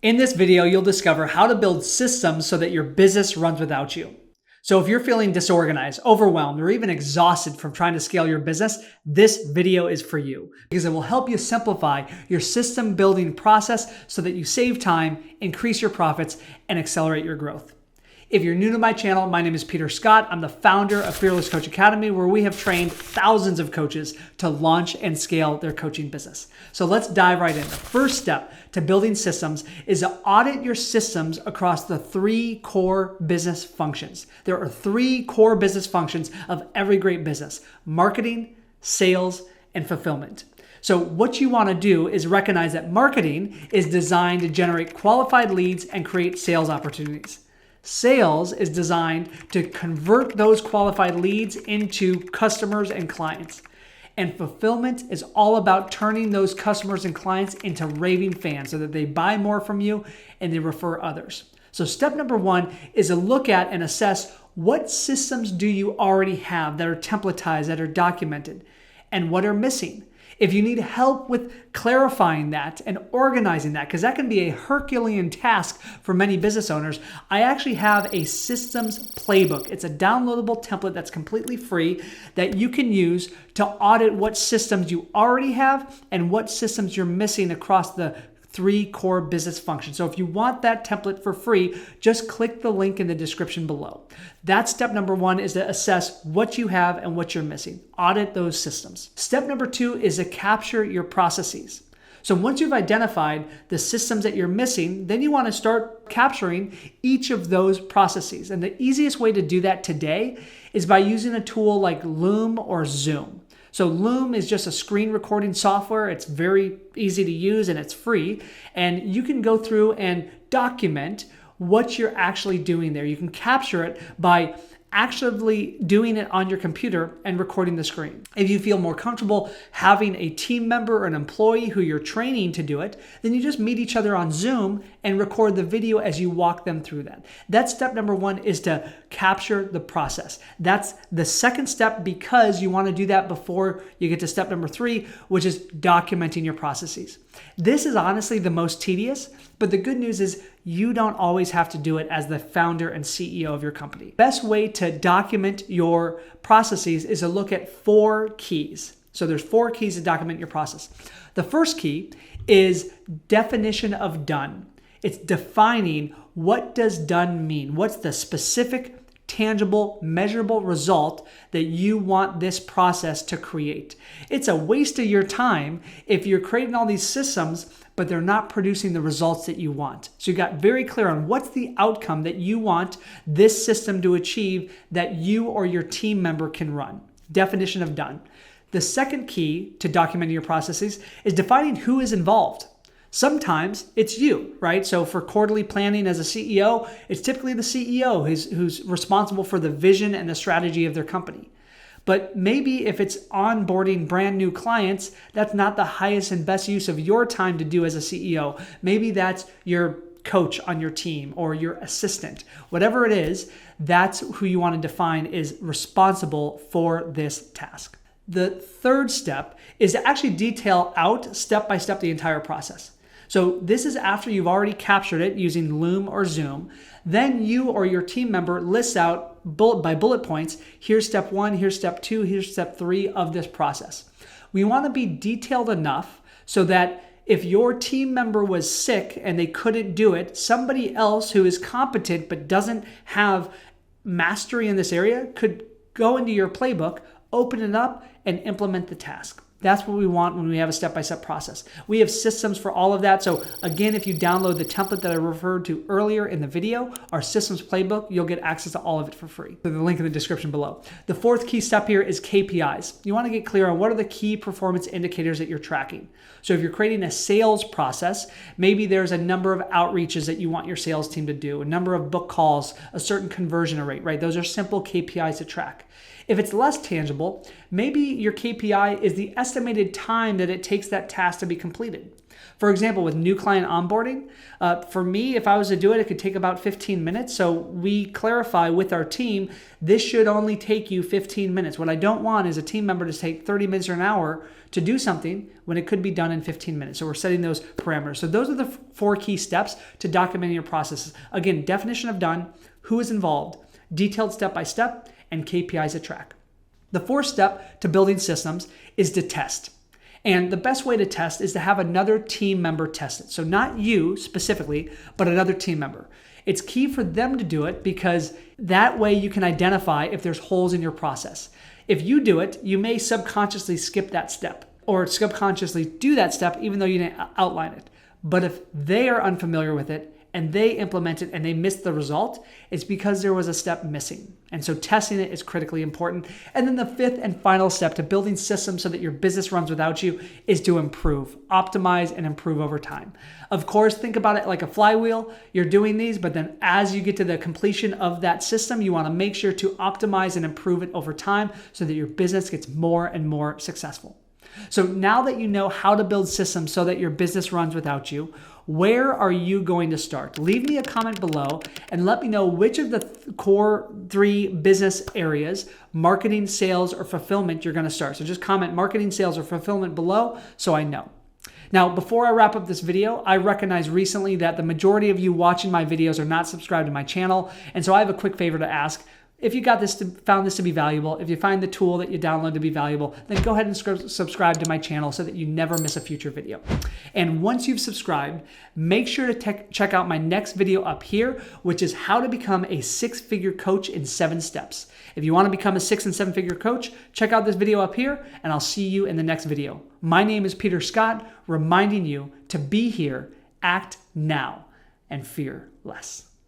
In this video, you'll discover how to build systems so that your business runs without you. So if you're feeling disorganized, overwhelmed, or even exhausted from trying to scale your business, this video is for you because it will help you simplify your system building process so that you save time, increase your profits, and accelerate your growth. If you're new to my channel, my name is Peter Scott. I'm the founder of Fearless Coach Academy, where we have trained thousands of coaches to launch and scale their coaching business. So let's dive right in. The first step to building systems is to audit your systems across the three core business functions. There are three core business functions of every great business: marketing, sales, and fulfillment. So what you want to do is recognize that marketing is designed to generate qualified leads and create sales opportunities. Sales is designed to convert those qualified leads into customers and clients. And fulfillment is all about turning those customers and clients into raving fans so that they buy more from you and they refer others. So step number one is to look at and assess what systems do you already have that are templatized, that are documented, and what are missing. If you need help with clarifying that and organizing that, because that can be a Herculean task for many business owners, I actually have a systems playbook. It's a downloadable template that's completely free that you can use to audit what systems you already have and what systems you're missing across the three core business functions. So if you want that template for free, just click the link in the description below. That's step number one, is to assess what you have and what you're missing. Audit those systems. Step number two is to capture your processes. So once you've identified the systems that you're missing, then you want to start capturing each of those processes. And the easiest way to do that today is by using a tool like Loom or Zoom. So Loom is just a screen recording software. It's very easy to use and it's free. And you can go through and document what you're actually doing there. You can capture it by actively doing it on your computer and recording the screen. If you feel more comfortable having a team member or an employee who you're training to do it, then you just meet each other on Zoom and record the video as you walk them through that. That's step number one, is to capture the process. That's the second step, because you want to do that before you get to step number three, which is documenting your processes. This is honestly the most tedious, but the good news is you don't always have to do it as the founder and CEO of your company. Best way to document your processes is to look at 4 keys. So there's 4 keys to document your process. The first key is definition of done. It's defining, what does done mean? What's the specific, tangible, measurable result that you want this process to create? It's a waste of your time if you're creating all these systems but they're not producing the results that you want. So you got very clear on what's the outcome that you want this system to achieve that you or your team member can run. Definition of done. The second key to documenting your processes is defining who is involved. Sometimes it's you, right? So for quarterly planning as a CEO, it's typically the CEO who's responsible for the vision and the strategy of their company. But maybe if it's onboarding brand new clients, that's not the highest and best use of your time to do as a CEO. Maybe that's your coach on your team or your assistant. Whatever it is, that's who you want to define is responsible for this task. The third step is to actually detail out step by step the entire process. So this is after you've already captured it using Loom or Zoom. Then you or your team member lists out bullet by bullet points. Here's step 1, here's step 2, here's step 3 of this process. We want to be detailed enough so that if your team member was sick and they couldn't do it, somebody else who is competent but doesn't have mastery in this area could go into your playbook, open it up, and implement the task. That's what we want when we have a step-by-step process. We have systems for all of that. So again, if you download the template that I referred to earlier in the video, our systems playbook, you'll get access to all of it for free. So the link in the description below. The fourth key step here is KPIs. You want to get clear on what are the key performance indicators that you're tracking. So if you're creating a sales process, maybe there's a number of outreaches that you want your sales team to do, a number of book calls, a certain conversion rate, right? Those are simple KPIs to track. If it's less tangible, maybe your KPI is the estimated time that it takes that task to be completed. For example, with new client onboarding, for me, if I was to do it, it could take about 15 minutes. So we clarify with our team, this should only take you 15 minutes. What I don't want is a team member to take 30 minutes or an hour to do something when it could be done in 15 minutes. So we're setting those parameters. So those are the 4 key steps to documenting your processes. Again, definition of done, who is involved, detailed step-by-step, and KPIs to track. The 4th step to building systems is to test. And the best way to test is to have another team member test it. So not you specifically, but another team member. It's key for them to do it because that way you can identify if there's holes in your process. If you do it, you may subconsciously skip that step or subconsciously do that step even though you didn't outline it. But if they are unfamiliar with it and they implement it and they miss the result, it's because there was a step missing. And so testing it is critically important. And then the 5th and final step to building systems so that your business runs without you is to improve, optimize, and improve over time. Of course, think about it like a flywheel. You're doing these, but then as you get to the completion of that system, you want to make sure to optimize and improve it over time so that your business gets more and more successful. So now that you know how to build systems so that your business runs without you, where are you going to start? Leave me a comment below and let me know which of the core 3 business areas, marketing, sales, or fulfillment, you're going to start. So just comment marketing, sales, or fulfillment below so I know. Now, before I wrap up this video, I recognize recently that the majority of you watching my videos are not subscribed to my channel. And so I have a quick favor to ask. If you found this to be valuable, if you find the tool that you download to be valuable, then go ahead and subscribe to my channel so that you never miss a future video. And once you've subscribed, make sure to check out my next video up here, which is how to become a 6-figure coach in 7 steps. If you want to become a 6- and 7-figure coach, check out this video up here, and I'll see you in the next video. My name is Peter Scott, reminding you to be here, act now, and fear less.